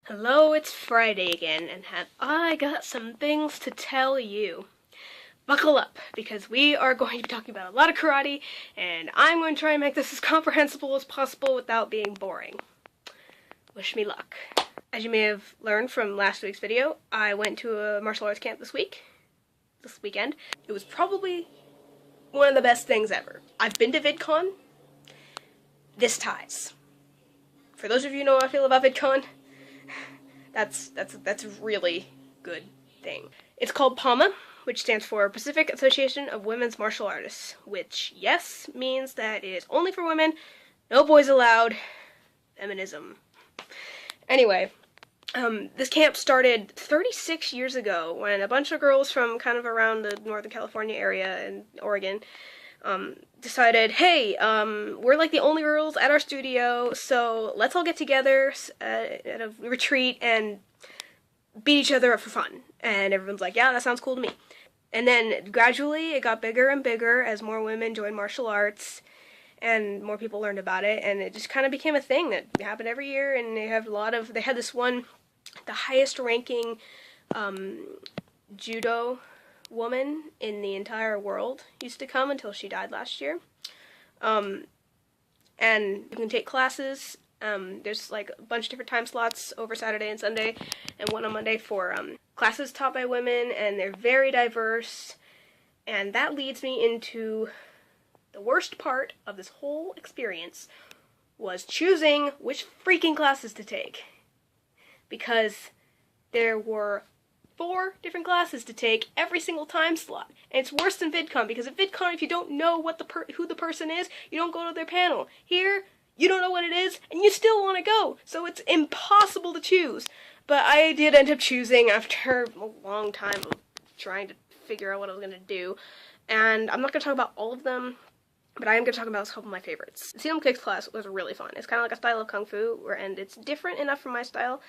Hello, it's Friday again, and I got some things to tell you. Buckle up, because we are going to be talking about a lot of karate, and I'm going to try and make this as comprehensible as possible without being boring. Wish me luck. As you may have learned from last week's video, I went to a martial arts camp this weekend. It was probably one of the best things ever. I've been to VidCon. This ties. For those of you who know how I feel about VidCon, that's a really good thing. It's called PAWMA, which stands for Pacific Association of Women's Martial Artists, which, yes, means that it is only for women, no boys allowed, feminism. Anyway, this camp started 36 years ago when a bunch of girls from kind of around the Northern California area in Oregon decided, hey, we're like the only girls at our studio, so let's all get together at a retreat and beat each other up for fun. And everyone's like, yeah, that sounds cool to me. And then gradually it got bigger and bigger as more women joined martial arts and more people learned about it, and it just kind of became a thing that happened every year. And they had this one, the highest ranking judo woman in the entire world used to come until she died last year. And you can take classes. There's like a bunch of different time slots over Saturday and Sunday, and one on Monday for classes taught by women, and they're very diverse. And that leads me into the worst part of this whole experience, was choosing which freaking classes to take. Because there were 4 different classes to take every single time slot. And it's worse than VidCon, because at VidCon, if you don't know who the person is, you don't go to their panel. Here, you don't know what it is, and you still want to go. So it's impossible to choose. But I did end up choosing after a long time of trying to figure out what I was going to do. And I'm not going to talk about all of them, but I am going to talk about a couple of my favorites. The Loooong kicks class was really fun. It's kind of like a style of Kung Fu, and it's different enough from my style,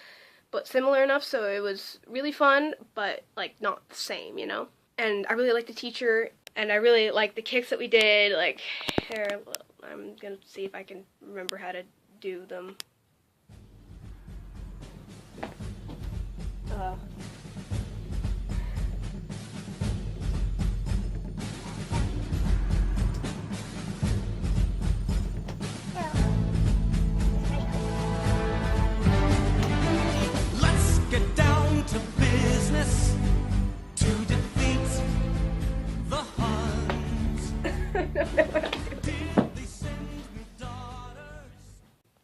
but similar enough, so it was really fun, but, like, not the same, you know? And I really liked the teacher, and I really liked the kicks that we did. Like, here, I'm gonna see if I can remember how to do them.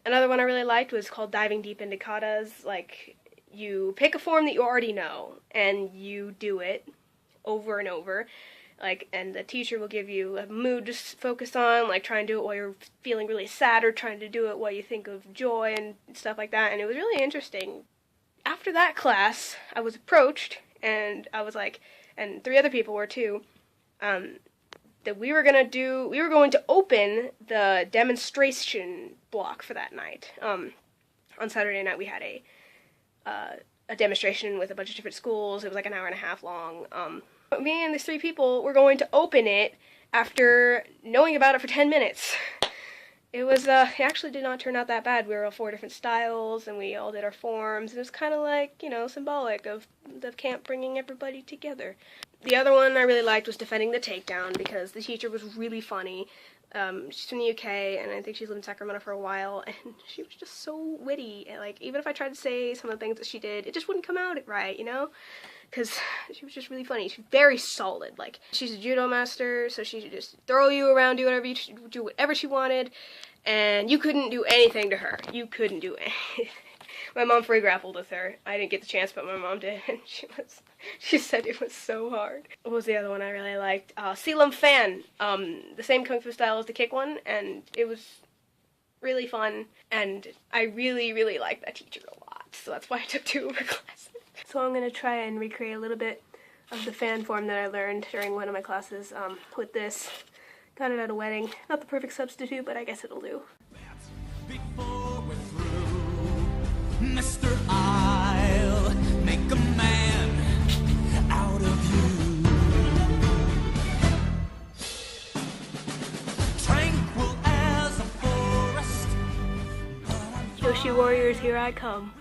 Another one I really liked was called Diving Deep into Katas. Like, you pick a form that you already know, and you do it over and over. Like, and the teacher will give you a mood to focus on, like try and do it while you're feeling really sad, or trying to do it while you think of joy and stuff like that, and it was really interesting. After that class, I was approached, and I was like, and 3 other people were too, that we were going to open the demonstration block for that night. On Saturday night we had a demonstration with a bunch of different schools. It was like an hour and a half long. Me and these 3 people were going to open it after knowing about it for 10 minutes. It actually did not turn out that bad. We were all 4 different styles, and we all did our forms. It was kind of like, you know, symbolic of the camp bringing everybody together. The other one I really liked was Defending the Takedown, because the teacher was really funny. She's from the UK, and I think she's lived in Sacramento for a while, and she was just so witty. And, like, even if I tried to say some of the things that she did, it just wouldn't come out right, you know? Because she was just really funny. She's very solid. Like, she's a judo master, so she could just throw you around, do whatever she wanted, and you couldn't do anything to her. You couldn't do anything. My mom free grappled with her. I didn't get the chance, but my mom did, and she said it was so hard. What was the other one I really liked? Sealam Fan. The same Kung Fu style as the kick one, and it was really fun, and I really, really liked that teacher a lot, so that's why I took 2 of her classes. So I'm going to try and recreate a little bit of the fan form that I learned during one of my classes with this. Got it at a wedding. Not the perfect substitute, but I guess it'll do. Before we're through, Mr. I'll make a man out of you. Tranquil as a forest. Yoshi Warriors, here I come.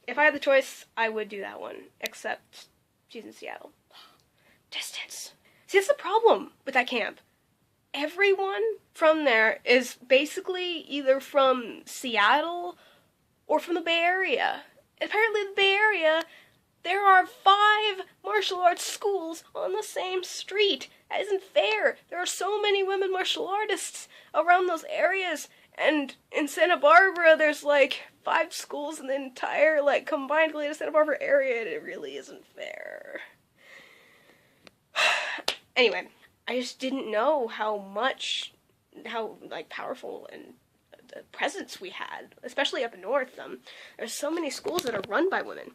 If I had the choice, I would do that one, except she's in Seattle. Distance. See, that's the problem with that camp. Everyone from there is basically either from Seattle or from the Bay Area. Apparently the Bay Area, there are 5 martial arts schools on the same street. That isn't fair. There are so many women martial artists around those areas. And in Santa Barbara, there's like 5 schools in the entire, like, combined Greater Santa Barbara area, and it really isn't fair. Anyway, I just didn't know how like, powerful and the presence we had, especially up north. There's so many schools that are run by women,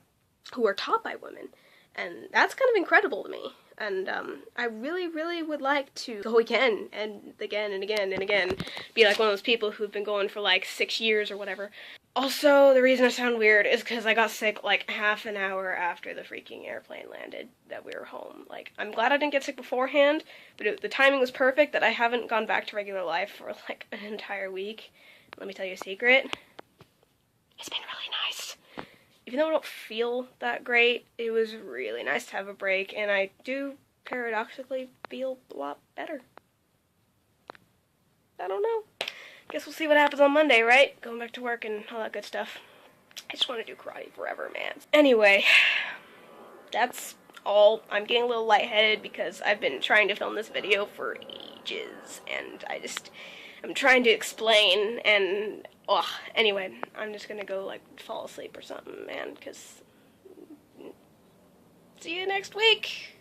who are taught by women, and that's kind of incredible to me. And I really, really would like to go again, and again, and again, and again, be like one of those people who've been going for like 6 years or whatever. Also, the reason I sound weird is because I got sick like half an hour after the freaking airplane landed that we were home. Like, I'm glad I didn't get sick beforehand, but the timing was perfect that I haven't gone back to regular life for like an entire week. Let me tell you a secret. It's been really nice. Even though I don't feel that great, it was really nice to have a break, and I do paradoxically feel a lot better. I don't know. Guess we'll see what happens on Monday, right? Going back to work and all that good stuff. I just want to do karate forever, man. Anyway, that's all. I'm getting a little lightheaded because I've been trying to film this video for ages, and I'm trying to explain, and anyway, I'm just gonna go like fall asleep or something, man, because see you next week.